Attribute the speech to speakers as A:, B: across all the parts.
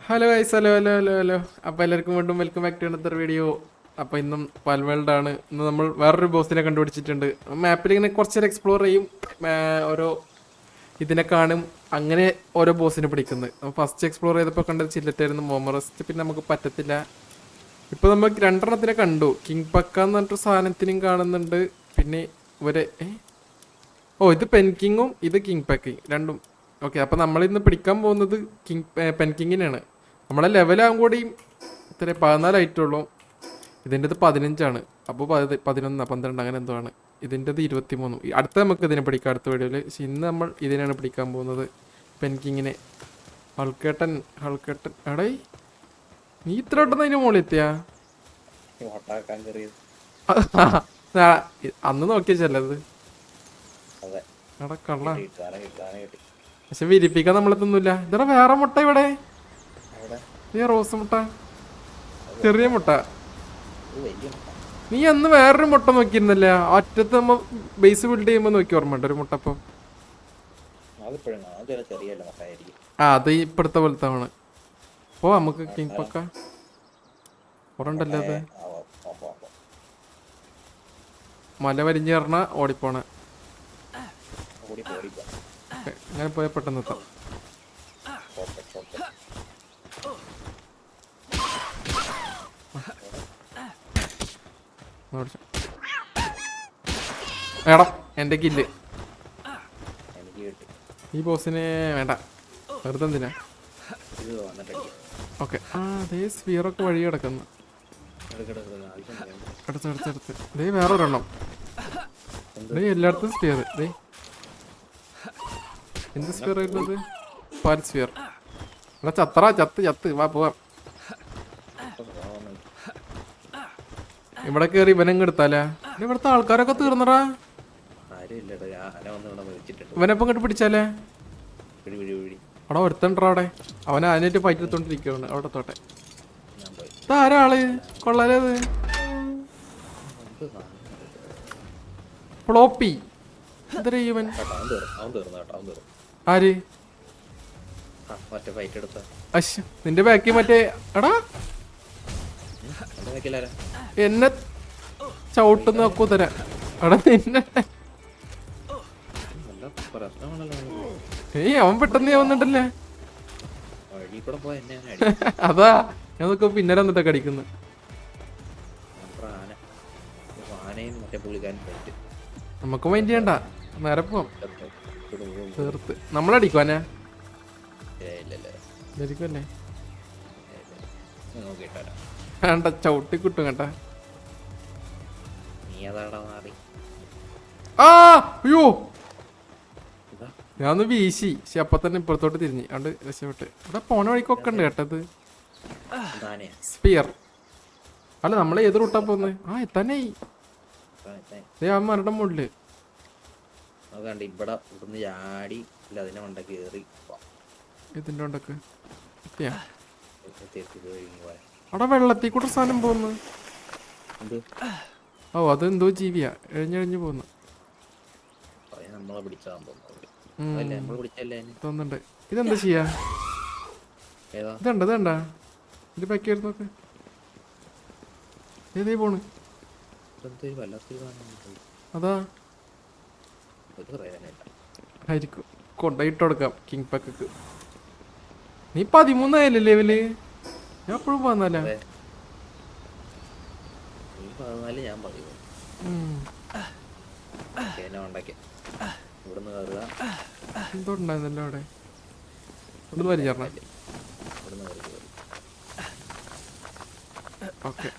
A: Hello guys, hello hello hello hello. അപ്പോൾ എല്ലാവർക്കും വീണ്ടും welcome back to another video. അപ്പോൾ ഇന്നും പൽവേൾഡ് ആണ്. ഇന്ന് നമ്മൾ വേറൊരു ബോസിനെ കണ്ടുപിടിച്ചിട്ടുണ്ട്. മാപ്പിൽ ഇങ്ങനെ കുറച്ചേരം എക്സ്പ്ലോർ ചെയ്യും, ഓരോ ഇതിനെ കാണും, അങ്ങനെ ഓരോ ബോസിനെ പിടിക്കുന്നത്. ഫസ്റ്റ് എക്സ്പ്ലോർ ചെയ്തപ്പോൾ കണ്ടത് ചില്ലറ്റായിരുന്നു, മോമറസ്റ്റ് പിന്നെ നമുക്ക് പറ്റത്തില്ല. ഇപ്പോൾ നമ്മൾ രണ്ടെണ്ണത്തിനെ കണ്ടു. കിങ് പക്ക എന്ന് പറഞ്ഞിട്ട് സാധനത്തിനും കാണുന്നുണ്ട്. പിന്നെ ഇത് പെൻകിങ്ങും ഇത് കിങ് പക്കയും രണ്ടും. ഓക്കെ, അപ്പോൾ നമ്മളിന്ന് പിടിക്കാൻ പോകുന്നത് പെൻകിങ്ങിനാണ്. നമ്മളെ ലെവലാകും കൂടിയും ഇത്ര 14 ആയിട്ടുള്ളൂ. ഇതിൻ്റെത് 15 അപ്പോൾ 11 12 അങ്ങനെ എന്തോ ആണ്. ഇതിൻ്റെത് 23. അടുത്ത നമുക്ക് ഇതിനെ പിടിക്കാം അടുത്ത വീഡിയോയിൽ. പക്ഷെ ഇന്ന് നമ്മൾ ഇതിനാണ് പിടിക്കാൻ പോകുന്നത്, പെൻകിങ്ങിനെ. ഹൾക്കേട്ടൻ എടേ, നീ ഇത്ര പെട്ടെന്ന് അതിന് മുകളിൽ എത്തിയാ? അന്ന് നോക്കിയ ചെല്ലത് എടാ കള്ള. പക്ഷെ വിരിപ്പിക്കാൻ നമ്മളെത്തൊന്നുമില്ല. ഇതടാ വേറെ മുട്ട ഇവിടെ, റോസ് മുട്ട, ചെറിയ മുട്ട. നീ അന്ന് വേറൊരു മുട്ട നോക്കിയിരുന്നല്ലേ, ഒറ്റത്ത് നമ്മ ബേസ് ബിൽഡ് ചെയ്യുമ്പോ നോക്കി ഓർമ്മയുണ്ട് ഒരു മുട്ട. അപ്പം അത് ഇപ്പഴത്തെ പോലത്തെ ആണ്. ഓ നമുക്ക് കിങ് പക്ക ഉറണ്ടല്ലേ അത്. മല വരിഞ്ഞ് കയറണ ഓടിപ്പോണ. അങ്ങനെ പോയാൽ പെട്ടെന്ന് എത്താം. എടാ എൻ്റെ കില്ല് ഈ ബോസിനെ വേണ്ട, വെറുതെ എന്തിനാ. ഓക്കെ, അതേ സ്ഫിയറൊക്കെ വഴി കിടക്കുന്നു. അടുത്ത് ദേ വേറൊരെണ്ണം. എല്ലായിടത്തും സ്ഫിയർ. ദേ എന്ത് സ്ഫിയർ ആയിരുന്നത്? പാൽ സ്ഫിയർ. എടാ ചത്ത് വാ പോവാം. ഇവിടെ കയറി ഇവനങ്ങ് എടുത്താലേ. ഇവിടുത്തെ ആൾക്കാരൊക്കെ തീർന്നടാ. ഇവനെപ്പം ഇങ്ങോട്ട് പിടിച്ചാലേ. അവിടെ ഒരുത്തണ്ടാ അവിടെ, അവനെ അതിനായിട്ട് ഫൈറ്റ് എടുത്തോണ്ടിരിക്കുകയാണ്. അവിടെ തോട്ടെ ഇതാരാള് കൊള്ളാലത്. ഫ്ലോപ്പി എന്തര ഇവൻ? ആര്? അശ്ശ, നിന്റെ ബാക്കി മറ്റേ എടാ എന്നെ ചവിട്ടുന്ന കുതിര. എടാ നിന്നെ അവൻ പെട്ടെന്ന് വന്നിട്ടല്ലേ. അതാ ഞാൻ നോക്കുമ്പോ പിന്നലെ വന്നിട്ടാ കടിക്കുന്നു. നമുക്ക് മൈൻഡ് ചെയ്യണ്ട, നേരെ പോവാം. തീർത്ത് നമ്മളടിക്കുവാനാ ധരിക്കുമല്ലേ. വേണ്ട, ചവിട്ടി കിട്ടും കേട്ടാ. അയ്യോ, ഞാനൊന്ന് വീശി, പക്ഷെ അപ്പൊ തന്നെ ഇപ്പുറത്തോട്ട് തിരിഞ്ഞ് അതുകൊണ്ട് രക്ഷപ്പെട്ട്. ഇവിടെ പോണ വഴിക്കൊക്കെ ഉണ്ട് കേട്ടത് സ്പിയർ. അല്ല നമ്മളെ ഏത് റൂട്ടാ പോന്ന്? എത്താനേ ആ മരുടെ മുകളില്. ഇതിന്റെ കൊണ്ടൊക്കെ അവിടെ വെള്ളത്തിൽ കൂടെ സാധനം പോന്ന്. അതെന്തോ ജീവിയാ എഴഞ്ഞെഴിഞ്ഞു പോന്നു തോന്നുന്നുണ്ട്. ഇതെന്താ ചെയ്യാ? ഇതണ്ട ഇത് ബാക്കി വരുന്ന നോക്ക്. ഏതേ പോണ്? അതാ ആയിരിക്കും. കൊണ്ടയിട്ട് കൊടുക്കാം കിങ് പക്കക്ക്. നീ 13 ആയല്ലേ ലെവല്? ഞാൻ എപ്പോഴും 14. എന്തോണ്ടായിരുന്നല്ലോ അവിടെ. ഇവിടുന്ന് വലിച്ചേർന്ന. ഓക്കെ,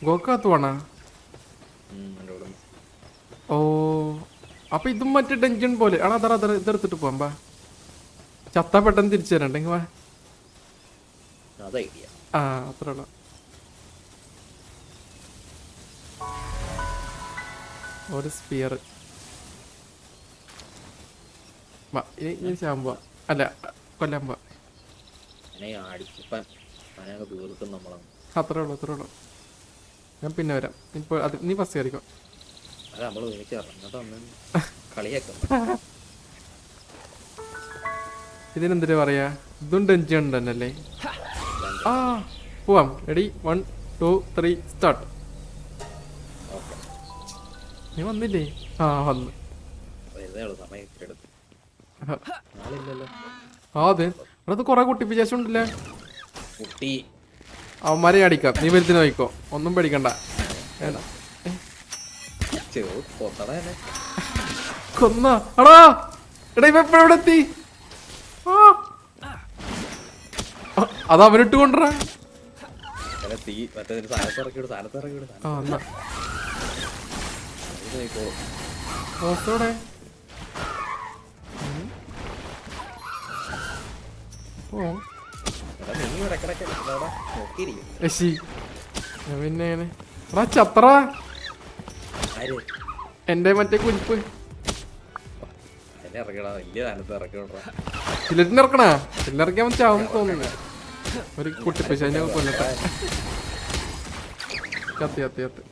A: ഗോക്കകത്ത് പോണ. ഓ അപ്പൊ ഇതും മറ്റേ ഡെഞ്ചൺ പോലെ. ആടാ അത്ര ഇതെടുത്തിട്ട് പോവാ. ചത്ത പെട്ടെന്ന് തിരിച്ചു തരണ്ടെങ്കിൽ വാ. അത്ര ഉള്ള ഒരു സ്പിയർ. ഇനി ചാമ്പുവാ, അല്ല കൊല്ലാൻ പോവാ. അത്രേ ഉള്ളൂ. ഞാൻ പിന്നെ വരാം. ഇപ്പൊ നീ ഫസ്റ്റ് കയറിക്കോ.
B: കളിയാക്കുന്നു.
A: ഇതിനെന്തിനാ പറയാ? ഇതും ഡെഞ്ചൻ തന്നെയല്ലേ? ആ പോവാം. Ready 1 2 3 start.
B: ഓക്കെ,
A: നീ വന്നില്ലേ? ആ വന്നു.
B: വെറുതെ ഉള്ളു സമയം എടുത്ത്. ആളില്ലല്ലോ.
A: ആ അതെ, അത് കൊറേ കുട്ടിപ്പിശേഷം ഉണ്ടല്ലേ.
B: കുട്ടി
A: അവന്മാരെ അടിക്കാം. നീ വലുതിന് നോക്കോ, ഒന്നും പേടിക്കണ്ട.
B: പൊത്തണേ
A: കൊന്ന അടാ. എടാ ഇവ എവിടെ എത്തി? അത് അവനിട്ട് കൊണ്ടുവരാ.
B: തീ മറ്റേ സാധനത്ത് ഇറക്കിവിട്, സാധനത്ത് ഇറക്കിവിട്.
A: ആ എന്നാ
B: നോക്കോ
A: ഓസോടെ ഓ
B: നീ ഇടക്കിടക്ക് അവിടെ നോക്കിയിരിക്കും.
A: ശശി പിന്നെ എടാ ചത്ര
B: ആര്
A: എന്റെ മറ്റേ കുരിപ്പ്
B: എന്നെ ഇറക്കടാ, വലിയ സാധനത്ത് ഇറക്കി വിടറാ.
A: ചിലറ്റിന് ഇറക്കണാ. ചിലറിക്കാൻ ചാവും തോന്നുന്നു. ഒരു കുട്ടിപ്പിശാനെ കൊല്ലട്ടെ. കത്തി കത്തി കത്തി.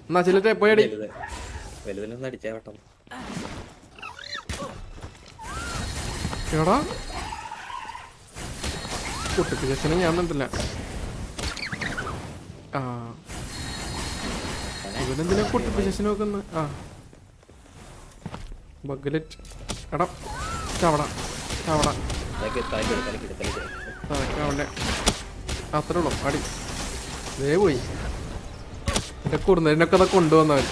A: എന്നാ ചിലറ്റ് പോയടി.
B: വലുതിലൊന്നും അടിച്ചാ പെട്ടെന്ന്.
A: എടാ കുട്ടിപ്പിശാനെ ഞാൻ കണ്ടില്ല. ആ ഇവനെന്തിനാ കുട്ടിപ്പിശാനെ നോക്കുന്നത്? ആ ബഗ്ഗലെറ്റ്. എടാ ചവട ചവട തലക്കാവണ്ടേ. അത്രേ ഉള്ളൂ അടി. ദേ പോയി എന്റെ കുറുന്നതിനൊക്കെ അതൊക്കെ കൊണ്ടുവന്നവൻ.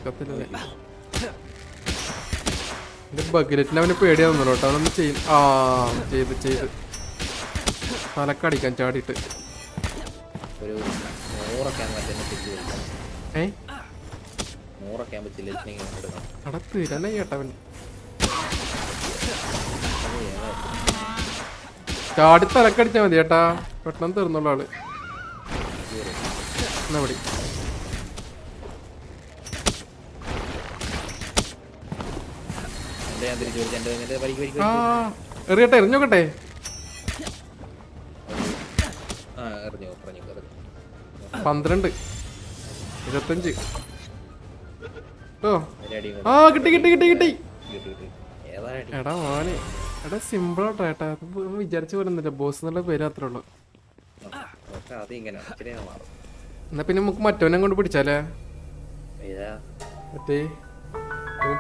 A: കത്തില്ലേ എന്റെ ബഗ്ഗലെറ്റിന് അവന് പേടിയാ തോന്നുന്നു കേട്ടോ. അവനൊന്ന് ചെയ്യും. ആ ചെയ്ത് ചെയ്ത് തലക്കടിക്കാൻ ചാടിയിട്ട്.
B: ഒരു 100
A: ഏ
B: 100 ആകുമ്പോ ചില്ലിങ്ങനെ എടുക്കണം.
A: അടാ തീരാനാ കേട്ടവൻ. ചാടി തലക്കടിച്ചാ മതി ചേട്ടാ, പെട്ടെന്ന് തീർന്നുള്ള ആള്. എന്നാ പടി
B: ഞാൻ തിരിച്ചു വിളിച്ചു.
A: ആ എറിയട്ടെ, എറിഞ്ഞോക്കട്ടെ.
B: ആ എറിഞ്ഞു പറഞ്ഞു
A: 12 25. ഓ
B: അടി
A: ആ കിട്ടി കിട്ടി കിട്ടി കിട്ടി.
B: ഏതാ അടി?
A: എടാ മോനെ എടാ സിമ്പിൾ ആട്ടോ ഏട്ടാ. വിചാരിച്ചു പോരുന്നില്ല. ബോസ് എന്നുള്ള പേര് അത്രേ ഉള്ളൂ.
B: അത് ഇങ്ങനെ ഇച്ചിരി മാറും.
A: എന്നാ പിന്നെ നമുക്ക് മറ്റവനെ കൊണ്ട് പിടിച്ചാലേ.
B: ഏതാ
A: മറ്റേ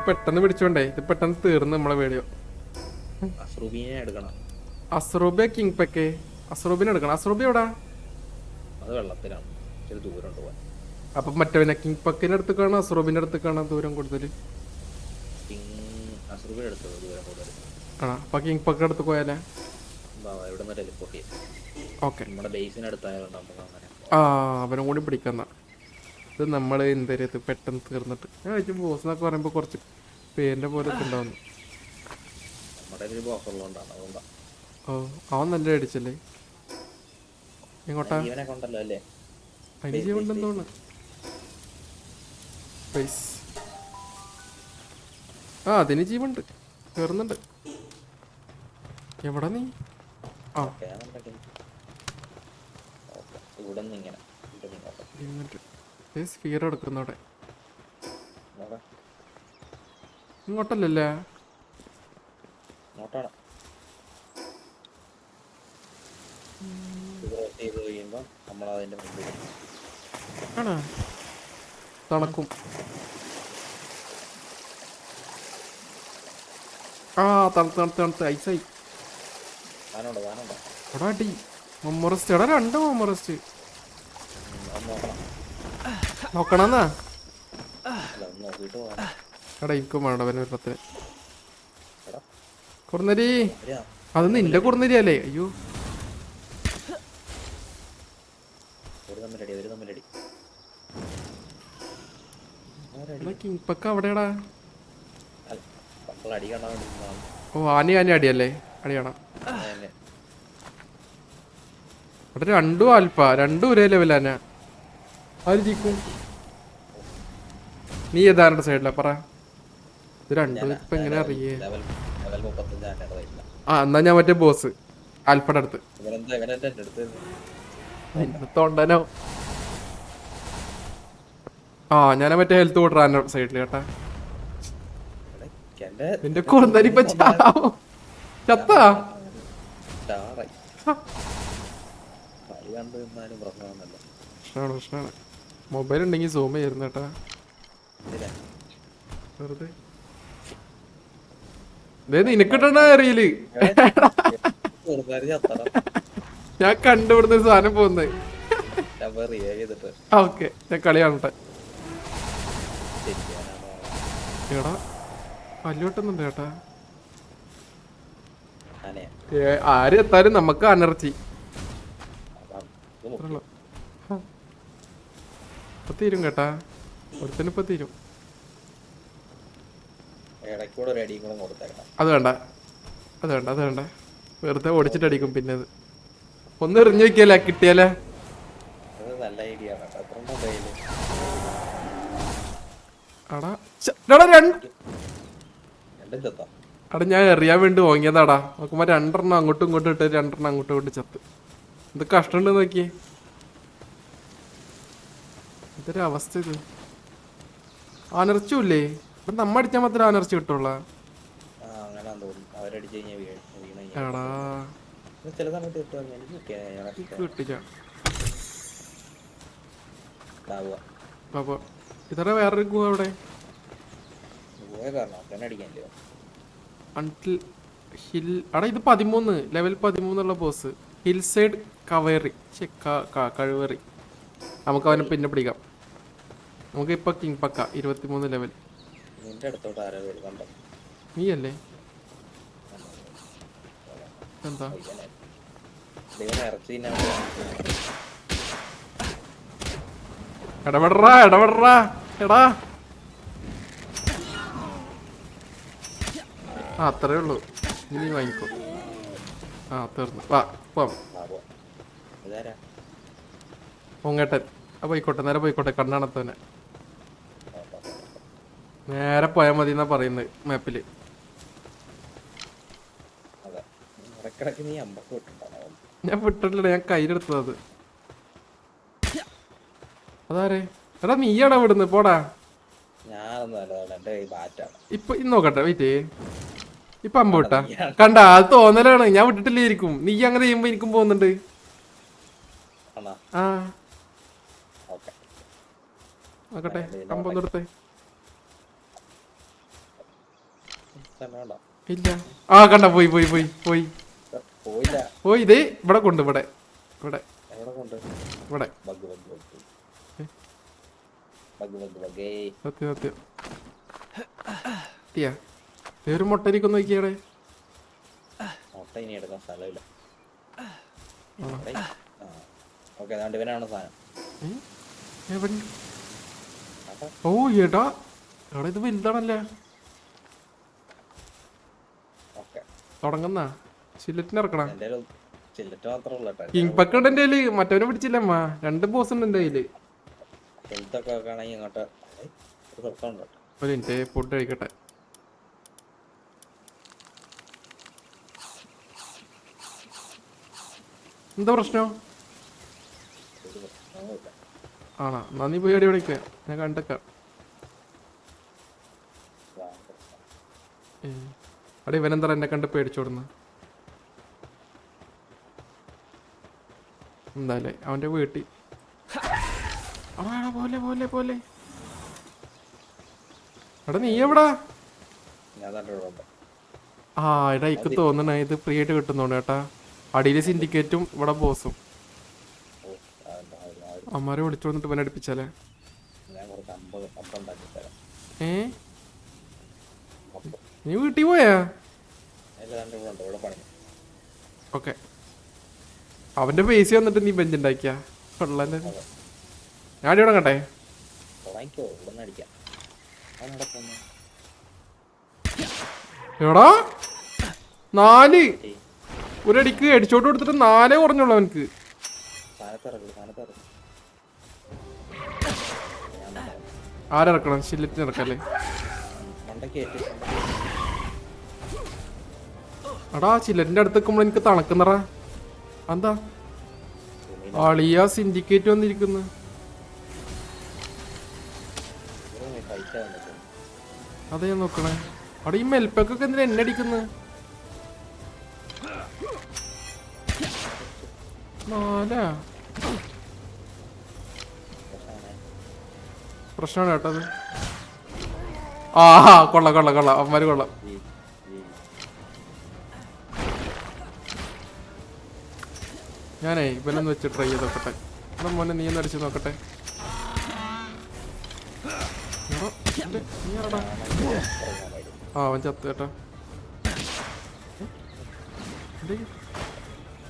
A: പെട്ടെന്ന് പിടിച്ചോണ്ടേ. ഇത് പെട്ടെന്ന് തീർന്ന് നമ്മളെ വീഡിയോ.
B: അസ്രൂബിനെ എടുക്കണം.
A: അസ്രൂബിയ കിങ് പെക്കെ. അസ്രൂബിനെ എടുക്കണം. അസ്രൂബി എവിടാ?
B: അത് വെള്ളത്തിലാണ്, ഇച്ചിരി ദൂരം പോവാൻ.
A: അപ്പൊ മറ്റവനെ കിങ് പക്കിന്റെ അടുത്ത് കാണാം, അസ്രൂബിന്റെ അടുത്ത് കാണാം ദൂരം കൂടുതൽ.
B: അസ്രൂബിനെ എടുത്തത് ദൂരം കൂടുതൽ.
A: ആ അപ്പൊ കിങ് പക്കിന്റെ അടുത്ത് പോയാലേ.
B: ഇവിടെ നിന്ന് ടെലിപ്പോർട്ട് ചെയ്യും.
A: ഓക്കെ
B: നമ്മുടെ ബേസിനടുത്തായതുകൊണ്ട് നമുക്ക് അങ്ങനെ.
A: ആ അവനും കൂടി പിടിക്കുന്ന. ഇത് നമ്മൾ എന്തേലും ഇത് പെട്ടെന്ന് തീർന്നിട്ട് ഞാൻ വെച്ചു. ബോസ് എന്നൊക്കെ പറയുമ്പോൾ കുറച്ച് പേരിന്റെ പോലെ ഒക്കെ ഉണ്ടാവുന്നു.
B: നമ്മുടെ ഒരു ബോസ് ഉള്ളതുകൊണ്ടാണ്, അതുകൊണ്ടാണ്.
A: ഓ അവൻ നല്ല അടിച്ചല്ലേ. എങ്ങോട്ടാ?
B: ഇവനെ കൊണ്ടല്ലോ അല്ലേ?
A: അതിന് ജീവണ്ടെന്ന് തോന്നുന്നു. ആ അതിന് ജീവുണ്ട്, കയറുന്നുണ്ട്. എവിടാ നീ? ആ
B: ഇവിടെ നിന്ന് ഇങ്ങനെ
A: സ്ഫിയർ എടുക്കുന്നവിടെ. ഇങ്ങോട്ടല്ലല്ലേ?
B: നോട്ടാണ് ചെയ്ത് കഴിയുമ്പോൾ നമ്മൾ അതിന്റെ മുമ്പിൽ
A: ആണോ തണുക്കും. ആ തണുത്ത് തണുത്ത് തണുത്ത് ഐസായി.
B: വാനുണ്ടോ വാനുണ്ടോ?
A: എടാ അടി മൊമറസ്റ്റ്. എടാ 2 മൊമറസ്റ്റ് നോക്കണെന്നാ.
B: നോക്കിട്ട് പോവാ.
A: എടാ എനിക്കും വേണ്ട അവന് 10 കുറുനരി. അത് നിന്റെ കുറുനരിയല്ലേ? അയ്യോ
B: ഒരു തമ്മിലടി.
A: എടാ കിങ് പക്ക അവിടെയാടാ.
B: അടി കാണാൻ വേണ്ടി.
A: ഓ ആനി ആനി അടിയല്ലേ? അടി കാണാം. അവിടെ 2 ആൽഫ, 2 ഒരേ ലെവലാനാ. ആര് ജയിക്കും? നീ ഏതാണ്ട് സൈഡിലാ പറ. ഇത് 2 ഇപ്പൊ എങ്ങനെ അറിയേ? ആ എന്നാ ഞാൻ മറ്റേ ബോസ് ആൽഫയുടെ അടുത്ത്. തൊണ്ടനോ ആ ഞാൻ മറ്റേ ഹെൽത്ത് കൂട്ടറാൻ സൈഡിൽ കേട്ടാ
B: എന്റെ
A: നിന്റെ കുറുന്തനിപ്പ ചാവോ ചത്താ
B: ചാറായി. കളി കണ്ടു നിന്നാലും പ്രശ്നമൊന്നുമല്ല.
A: പ്രശ്നമാണ് മൊബൈൽ ഉണ്ടെങ്കിൽ സൂം ചെയ്യായിരുന്നു കേട്ടാ
B: ഇതിലെ
A: വെറുതെ നിനക്കിട്ടണ അറിയില്
B: ചെറുതായി ചത്തട.
A: ഞാൻ കണ്ടുപിടുന്ന ഒരു സാധനം പോകുന്നത്.
B: ഞാൻ വേറെ റിവൈവ് ചെയ്തിട്ട്
A: ഓക്കെ ഞാൻ കളി കാണട്ടെ.
B: ശരിക്കാനാണ്
A: എടാ പല്ലുവെട്ടുന്നുണ്ട് ചേട്ടാ.
B: ഞാനേ
A: ആര് എത്താലും നമുക്ക് അനർച്ചി
B: അതാണ് ഇത് മുഖ്യം.
A: ഇപ്പൊ തീരും കേട്ടാ. ഒരുത്തനിപ്പോ തീരും.
B: ഇടയ്ക്കൂടെ ഒരു അടിയും കൂടെ കൊടുത്തേക്കണം.
A: അത് വേണ്ട അത് വേണ്ട അത് വേണ്ട. വെറുതെ ഓടിച്ചിട്ടടിക്കും പിന്നെ അത്. ഒന്ന് എറിഞ്ഞു വെക്കല്ലേ കിട്ടിയാലേ.
B: അത് നല്ല ഐഡിയ ആണ്. എത്ര മൊബൈല്
A: അടാ രണ്ട്
B: രണ്ടും ചത്താ.
A: അടാ ഞാൻ എറിയാൻ വേണ്ടി ഓങ്ങിയതാടാ. നോക്കുമ്പോ രണ്ടെണ്ണം അങ്ങോട്ടും ഇങ്ങോട്ടും ഇട്ട് രണ്ടെണ്ണം അങ്ങോട്ടും ഇങ്ങോട്ട് ചത്ത്. എന്ത് കഷ്ടമുണ്ട് നോക്കിയേ. ഇതൊരു അവസ്ഥ ഇത്. അനർച്ചുല്ലേ ഇപ്പൊ നമ്മ അടിച്ചാൽ മാത്രമേ അനർച്ച കിട്ടുള്ള.
B: അങ്ങനെയാന്ന് തോന്നുന്നു. അവരടിച്ച് കഴിഞ്ഞാൽ വീണ
A: എടാ
B: ചില സമയത്ത് കിട്ടുക. എനിക്ക് കിട്ടിയ
A: കിട്ടില്ല
B: ഉണ്ടാവുക.
A: അപ്പൊ ഇതറ വേറൊരു ഗുഹ അവിടെ.
B: പോയ കാരണം തന്നെ അടിക്കാനില്ല.
A: അൺടിൽ ഹിൽ അടാ ഇത് 13 ലെവൽ 13 ബോസ്. ഹിൽ സൈഡ് കവേറി കഴിവേറി. നമുക്ക് അവനെ പിന്നെ പിടിക്കാം. നമുക്ക് ഇപ്പൊ കിങ് പക്ക 23 ലെവൽ.
B: നിന്റെ അടുത്തോട്ട് ആരോ കണ്ടോ?
A: നീ അല്ലേ എന്താ
B: ഇറച്ചി
A: ഇടപെടറാ എടാ. ആ അത്രേ ഉള്ളൂ. ഇനി വാങ്ങിക്കോ. ആ തീർന്നു. വാ പോവാം.
B: ഇതാരാ?
A: പൊങ്ങേട്ടൻ. ആ പോയിക്കോട്ടെ നേരെ പോയിക്കോട്ടെ. കണ്ണാണത്തന്നെ നേരെ പോയാൽ മതി എന്നാ പറയുന്നത് മാപ്പില്.
B: അതെ ഇടക്കിടക്ക് നീ അമ്പക്ക് വിട്ടിട്ടുണ്ടാവും.
A: ഞാൻ വിട്ടിട്ടില്ല. ഞാൻ കയ്യിലെടുത്തത് അത്. അതാരേ എടാ നീയാടാ വിടുന്നത് പോടാ.
B: ഞാനൊന്നും അല്ല എന്റെ കൈ ബാറ്റാണ്.
A: ഇപ്പൊ ഇന്ന് നോക്കട്ടെ വെയിറ്റ്. ഇപ്പൊ അമ്പ വിട്ടാ കണ്ടാ. അത് തോന്നലാണ്. ഞാൻ വിട്ടിട്ടില്ലേയിരിക്കും. നീ അങ്ങനെ ചെയ്യുമ്പോ എനിക്കും പോകുന്നുണ്ട്.
B: ആണോ?
A: ആ
B: ഓക്കെ
A: നോക്കട്ടെ. അമ്പൊന്നെടുത്തേ.
B: വേണ്ട.
A: ഇല്ല. ആ കണ്ട പോയി പോയി പോയി പോയി
B: പോയില്ല.
A: പോയി. ഇതേ ഇവിടെ കൊണ്ട് ഇവിടെ ഇവിടെ
B: എവിടെ കൊണ്ട്?
A: ഇവിടെ
B: bug bug bug bug bug bug.
A: സത്യം സത്യം. ത്തിയാ ഒരു മുട്ടരിക്കൊന്ന് നോക്കിയാടെ.
B: മുട്ട ഇനി എടുക്കാൻ സ്ഥലമില്ല. ഓക്കെ അതുകൊണ്ട് ഇവനാണ് സാധനം.
A: എവിടെ? ഓ ഏട്ടാ എടാ ഇത് വലുതാണല്ലേ.
B: ഓക്കെ
A: തുടങ്ങുന്ന ചില്ലറ്റിന് ഇറക്കണം.
B: എന്റെ ചില്ലറ്റ് മാത്രമേ ഉള്ളൂ കേട്ടോ.
A: കിങ് പക്ക ഉണ്ട് എന്റെ കയ്യില്. മറ്റവനെ പിടിച്ചില്ലമ്മ. 2 ബോസ് ഉണ്ട് എന്റെ കയ്യില്.
B: ഹെൽത്തൊക്കെ വെക്കുകയാണെങ്കിൽ ഇങ്ങോട്ട് ഒരു സ്ഥലത്തുണ്ട്.
A: ഒരു മിനിറ്റ് ഫുഡ് കഴിക്കട്ടെ. എന്താ പ്രശ്നം? ആണോ എന്നാ നീ പോയി അടി വിളിക്ക. ഞാൻ കണ്ടേക്കാം. അടി ഇവനെന്താ എന്നെ കണ്ട് പേടിച്ചോടുന്നു. എന്തായാലേ അവന്റെ വീട്ടിൽ പോലെ പോലെ പോലെ. എടാ നീ എവിടാ?
B: ഞാൻ തന്നെ ഇവിടെ ഉണ്ട്.
A: ആ എടാ എനിക്ക് തോന്നണ ഇത് ഫ്രീ ആയിട്ട് കിട്ടുന്നോണ്ട് കേട്ടാ. അടിയില് സിൻഡിക്കേറ്റും ഇവിടെ ബോസും. അമ്മാരെ വിളിച്ചു വന്നിട്ട് ഇവനെ അടുപ്പിച്ചാലേ.
B: ഞാൻ കുറച്ച് അമ്പ ഉണ്ടാക്കി തരാം.
A: നീ വീട്ടിൽ പോയാ?
B: എല്ലാം ഇവിടെ ഉണ്ട്. ഇവിടെ പണി.
A: ഓക്കെ അവന്റെ പേസി വന്നിട്ട് നീ ബെഞ്ച് ഉണ്ടാക്കിയാ കൊള്ളാല്ലേ. ഞാൻ അടി തുടങ്ങട്ടെ.
B: തുടങ്ങിക്കോ. ഇവിടെ നിന്ന് അടിക്കാം. അവിടെ പോന്നു.
A: എടാ 4 ഒരടിക്ക് അടിച്ചോട്ട് കൊടുത്തിട്ട് 4 കുറഞ്ഞുള്ളൂ അവനക്ക്. ആരിറക്കണം? ഷില്ലറ്റിന് ഇറക്കല്ലേ. എടാ ചില്ലറ്റിന്റെ അടുത്ത് നിൽക്കുമ്പോൾ എനിക്ക് തണുക്കുന്നറാ. എന്താ അളിയ സിൻഡിക്കേറ്റ് വന്നിരിക്കുന്നു.
B: കഴിക്കാൻ വന്നിട്ട്
A: അതെ ഞാൻ നോക്കണേ. അവിടെ ഈ മെൽപ്പൊക്കെ എന്തിനാ എന്നെ അടിക്കുന്നത്? നാലാ പ്രശ്നമാണ് കേട്ടോ അത്. ആ കൊള്ളാം കൊള്ളാം കൊള്ളാം, അവന്മാര് കൊള്ളാം. ഞാനേ ഇവനൊന്ന് വെച്ച് ട്രൈ ചെയ്ത് നോക്കട്ടെ. എടാ മോനെ നീ ഒന്ന് അടിച്ച് നോക്കട്ടെ. ആ അവൻ ചത്ത് കേട്ടോ.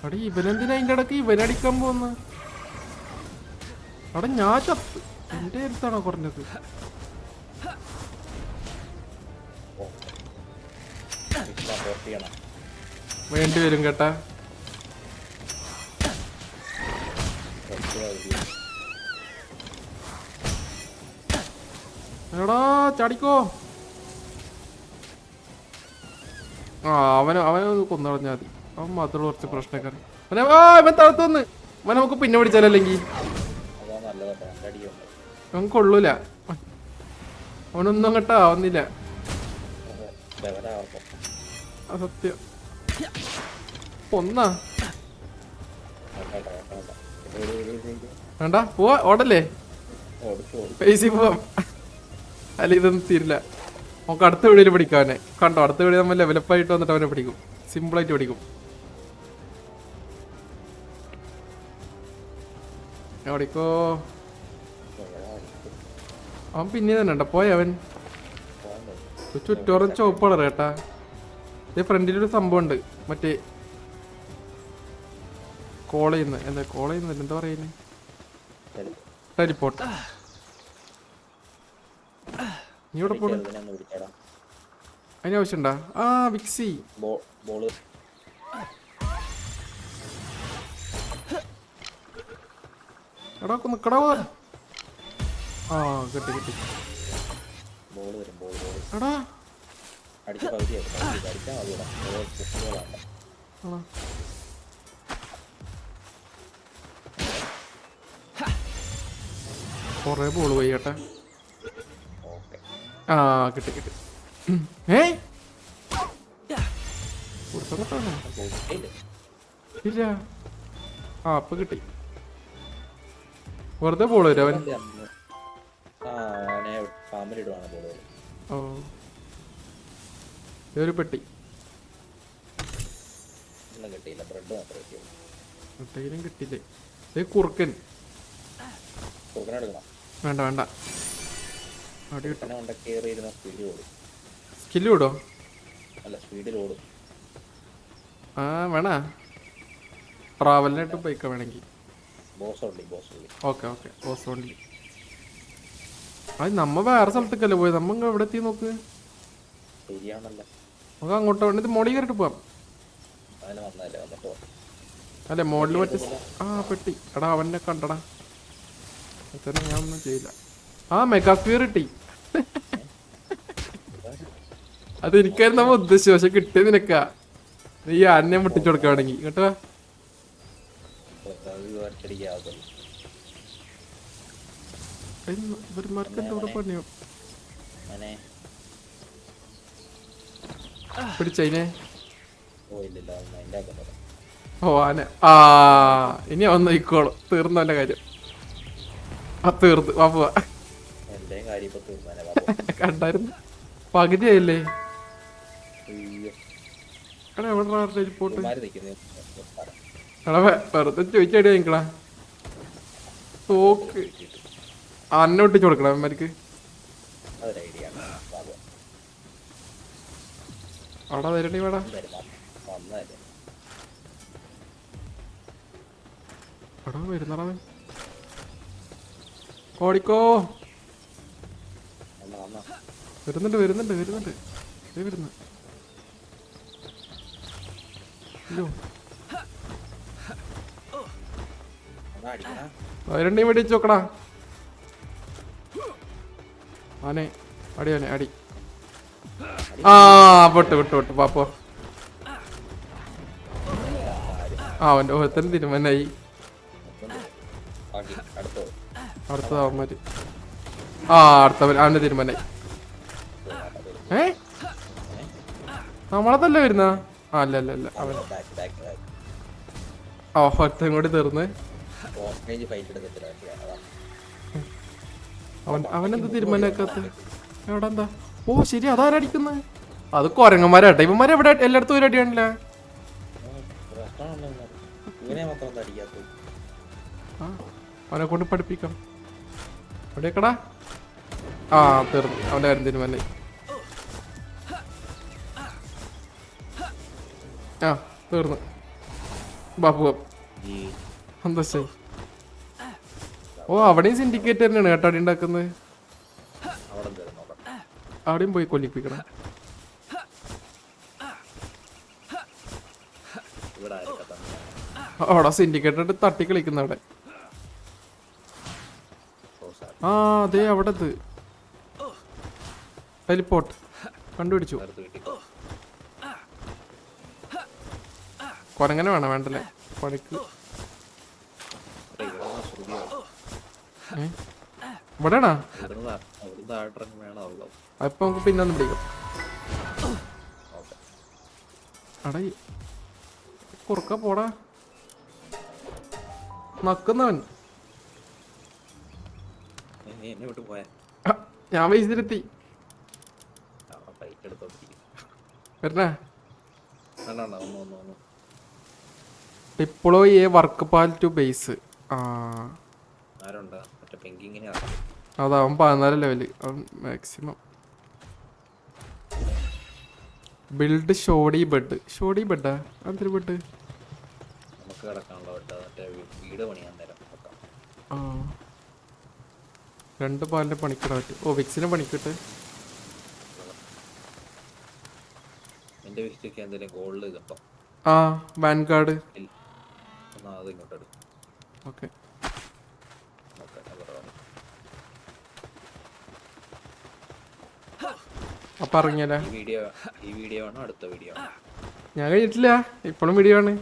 A: അടി ഇവനെന്തിനാ അതിൻ്റെ ഇടയ്ക്ക് ഇവനടിക്കാൻ പോകുന്ന? അവിടെ ഞാൻ ചത്ത്. എൻ്റെ അടുത്താണോ കുറഞ്ഞത്? വേണ്ടി വരും കേട്ടാ. എടാ ചാടിക്കോ. ആ അവനെ കൊന്നളഞ്ഞാൽ മതി. അവൻ മാത്രം കുറച്ച് പ്രശ്നക്കാരൻ. ഇവൻ തളർത്ത് വന്ന്. അവൻ നമുക്ക് പിന്നെ പിടിച്ചാലല്ലെങ്കിൽ അവൻ കൊള്ളൂല. അവനൊന്നും അങ്ങോട്ടാ ആവുന്നില്ല. സത്യം ഒന്നാ വേണ്ട പോവാ. ഓടല്ലേ പൈസ പോവാം. അല്ല ഇതൊന്നും തീരില്ല. നമുക്ക് അടുത്ത വീഡിയോയിൽ പിടിക്കാം അവനെ. കണ്ടോ അടുത്ത വീഡിയോ നമ്മൾ ലെവലപ്പായിട്ട് വന്നിട്ട് അവനെ പിടിക്കും. സിമ്പിളായിട്ട് പിടിക്കും. എവിടേക്കോ അവൻ പിന്നെ തന്നെ ഉണ്ടോ പോയ അവൻ. ചുറ്റോറം ചോപ്പാണ് കേട്ടാ. ഇത് ഫ്രണ്ടിലൊരു സംഭവം ഉണ്ട്. മറ്റേ കോളേന്ന് എന്താ കോളേന്ന് എന്താ പറയുന്നത്? ടെലിപ്പോർട്ട്. നീ ഇവിടെ പോണ അതിന് ആവശ്യണ്ടാ? ആ വിക്സി എടാ നിക്കടാ. ആ കിട്ടി കിട്ടി. എടാ കൊറേ ബോള് പോയി കേട്ടാ. ആ കിട്ടി കിട്ടി. ഇല്ല. ആ അപ്പൊ കിട്ടി. വെറുതെ ബോള് വരും അവൻ. ഓ ഒരു പെട്ടി പെട്ടിയിലും കിട്ടില്ലേ? കുറുക്കൻ വേണ്ട വേണ്ട. സ്കില്ല് വിടോ? ആ വേണ ട്രാവലിനായിട്ട് ബൈക്ക് വേണമെങ്കിൽ. Okay okay boss only. അത് നമ്മ വേറെ സ്ഥലത്തേക്കല്ലേ പോയത്. നമ്മ എവിടെ എത്തി നോക്ക്. നമുക്ക് അങ്ങോട്ട് വേണ്ട. ഇത് മോളിൽ കയറിട്ട് പോവാം. അല്ലെ മോളിൽ മറ്റേ ആ പെട്ടി. എടാ അവനെ കണ്ടടാ. ഞാൻ ഒന്നും ചെയ്യില്ല. ആ മെഗാസ്ഫിയർ കിട്ടി. അത് എനിക്കായിരുന്നു നമ്മ ഉദ്ദേശിച്ചു. പക്ഷെ കിട്ടിയത് നിനക്കാ. നീ ആനെ മുട്ടിച്ചു കൊടുക്കുകയാണെങ്കിൽ കേട്ടോ. ഇവന്മാർക്ക് എന്താ ഇവിടെ പണിയോ? പിടിച്ചതിനെ. ഓ ആന. ആ ഇനി ഒന്ന് ഇക്കോളും. തീർന്നല്ല കാര്യം. ആ തീർന്ന് വാ പോവാ. കണ്ടായിരുന്നു പകുതിയായില്ലേ? എടാ എവിടെ റിപ്പോർട്ട്? എടാ വെറുതെ ചോദിച്ചാടി വാങ്ങിക്കളാ. തോക്ക് അന്നെ ഒട്ടിച്ചു കൊടുക്കണം അവന്മാർക്ക്. അവിടെ വരണ്ടി വേടാ. എടാ വരുന്നടാ ഓടിക്കോ. വരുന്നുണ്ട് വരുന്നുണ്ട് വരുന്നുണ്ട്. വരുന്നു വരണ്ടി മേടിച്ച് നോക്കടാ. ആനെ അടി ആനെ അടി. ആ പൊട്ട് വിട്ട് വിട്ട് പാപ്പോ. ആ അവൻ്റെ ഓരോരുത്തരും തീരുമാനായി. അടുത്തതാവന്മാര് ആ അടുത്തവൻ അവന്റെ തീരുമാനം. ഏ നമ്മളതല്ലേ വരുന്ന? ആ അല്ല അല്ല അല്ല അവൻ ഒരുത്തൻ കൂടി തീർന്ന്. അവനെന്താ തീരുമാനക്കാത്ത? എവിടെ എന്താ? ഓ ശരി, അതാരടിക്കുന്നത്? അത് കൊരങ്ങന്മാരാട്ടെ. ഇവന്മാരെ എവിടെ എല്ലായിടത്തും ഒരു അടിയാണല്ലേ? അവനെ കൊണ്ട് പഠിപ്പിക്കാം. എവിടെക്കടാ? ആ തീർന്നു, അവന്റെ കാര്യം തീരുമാനായി. ആ തീർന്നു. ബാപ്പു സന്തോഷായി. ഓ അവിടെയും സിൻഡിക്കേറ്റ് തന്നെയാണ് കേട്ടോ അടി ഉണ്ടാക്കുന്നത്. അവിടെയും പോയി കൊല്ലിപ്പിക്കണം. അവിടെ സിൻഡിക്കേറ്റ് തട്ടി കളിക്കുന്ന അവിടെ. ആ അതെ അവിടെ ടെലിപ്പോർട്ട് കണ്ടുപിടിച്ചു. കൊരങ്ങനെ വേണം വേണ്ടല്ലേ പണിക്ക്? ഇവിടെയാണോ? അപ്പൊ നമുക്ക് പിന്നെ ഒന്ന് പിടിക്കാം. അടേ കുറുക്ക പോടാ നക്കുന്നവൻ. ഞാൻ വയസ്സിലെത്തി വരണേ. ഡിപ്ലോയ് എ വർക്ക് പാൽ ടു ബേസ്. ആ അതാവൻ 14 ലെവല്. അവൻ മാക്സിമം ബിൽഡ് ഷോഡി ബെഡ്. ഷോഡി ബെഡാ? അതൊരു ബെഡ്. ആ 2 പാലിന്റെ പണിക്കിടാൻ പറ്റും. ഓ വിക്സിനെ പണിക്കിട്ട്. ആ വാൻഗാർഡ്. ഓക്കെ അപ്പൊ ഇറങ്ങിയല്ലേ? ഞാൻ കഴിഞ്ഞിട്ടില്ല, ഇപ്പോഴും വീഡിയോ ആണ്.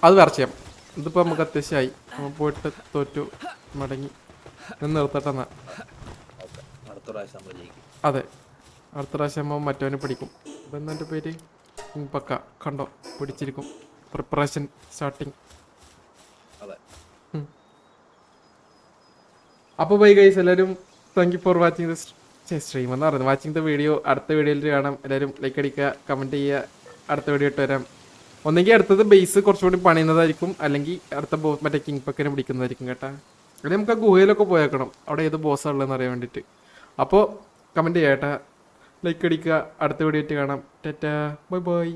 A: അത് വേറെ ചെയ്യാം. ഇതിപ്പോ നമുക്ക് അത്യാവശ്യമായി. നമ്മൾ പോയിട്ട് തോറ്റു മടങ്ങി നിർത്തട്ടെ എന്നാ. അതെ അടുത്ത പ്രാവശ്യം ആകുമ്പോൾ മറ്റവനെ പിടിക്കും. ഇപ്പം എന്താ എൻ്റെ പേര്? പക്ക കണ്ടോ പിടിച്ചിരിക്കും. Preparation starting. അപ്പോൾ ബൈ ഗൈസ്, എല്ലാവരും thank you for watching this stream എന്ന് പറയുന്നത്. Watching the video. അടുത്ത വീഡിയോയിൽ കാണാം. എല്ലാവരും ലൈക്ക് അടിക്കുക, കമൻറ്റ് ചെയ്യുക. അടുത്ത വീഡിയോ ഇട്ട് വരാം. ഒന്നെങ്കിൽ അടുത്തത് ബേസ് കുറച്ചുകൂടി പണിയുന്നതായിരിക്കും, അല്ലെങ്കിൽ അടുത്ത മറ്റേ കിങ് പക്കിനെ പിടിക്കുന്നതായിരിക്കും കേട്ടാ. അല്ലെങ്കിൽ നമുക്ക് ആ ഗുഹയിലൊക്കെ പോയേക്കണം, അവിടെ ഏത് ബോസ്സാണ് ഉള്ളതെന്ന് അറിയാൻ വേണ്ടിയിട്ട്. അപ്പോൾ കമൻറ്റ് ചെയ്യാം കേട്ടാ, ലൈക്ക് അടിക്കുക. അടുത്ത വീഡിയോ ആയിട്ട് കാണാം. Tata bye bye.